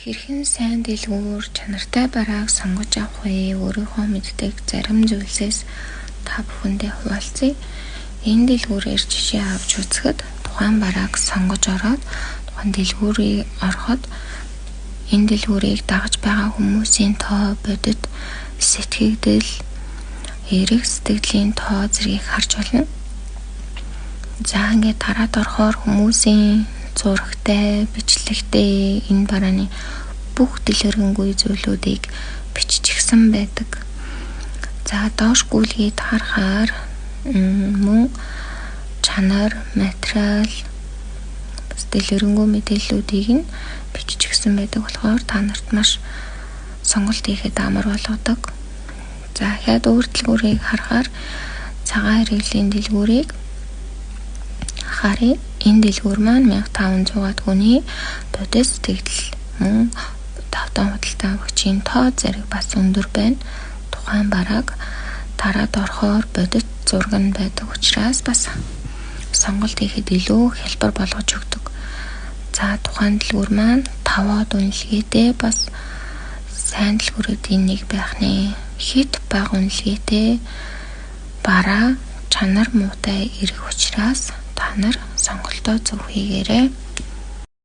Хэрхэн сайн дэлгүүр чанартай барааг сонгож авах вэ? Өөрийнхөө мэддэг зарим зүйлсээс та бүхэндээ хуваалцъя. Энэ дэлгүүрээр жишээ авч үзэхэд тухайн барааг сонгож ороод тухайн дэлгүүрийг ороход энэ дэлгүүрийг дагаж байгаа хүмүүсийн тоо, бодит сэтгэгдэл, эрэх сэтгэлийн тоо зэргийг харж болно. За ингээд дараад орохоор хүмүүсийн зурагтай, бичлэгтэй энэ барааны бүх дэлгэрэнгүй зүйлүүдийг биччихсэн байдаг. За доош гүйлгээд харахаар мөн чанар, материал, дэлгэрэнгүй мэдээллүүдийг нь биччихсэн байдаг болохоор та нарт маш сонголт хийхэд амар болгодог. За хаад өөр дэлгүүрийг харахаар цагаан хэрэглийн дэлгүүрийг харъя. Энэ дэлгүүр маань 1500-аад хүний бодит сэтгэл мөн тавтан худалдан авагчийн тоо зэрэг бас өндөр байна. Тухайн барааг дараад орохоор бодит зураг нь байдаг учраас бас сонголт хийхэд илүү хялбар болгож өгдөг. За тухайн дэлгүүр маань 5-аад үнэлгээтэй бас сайн дэлгүүрүүдийн нэг байх нэ. Хит бага үнэлгээтэй бараа чанар муутай ирэх учраас та нар сонголтоо зөв хийгээрэй.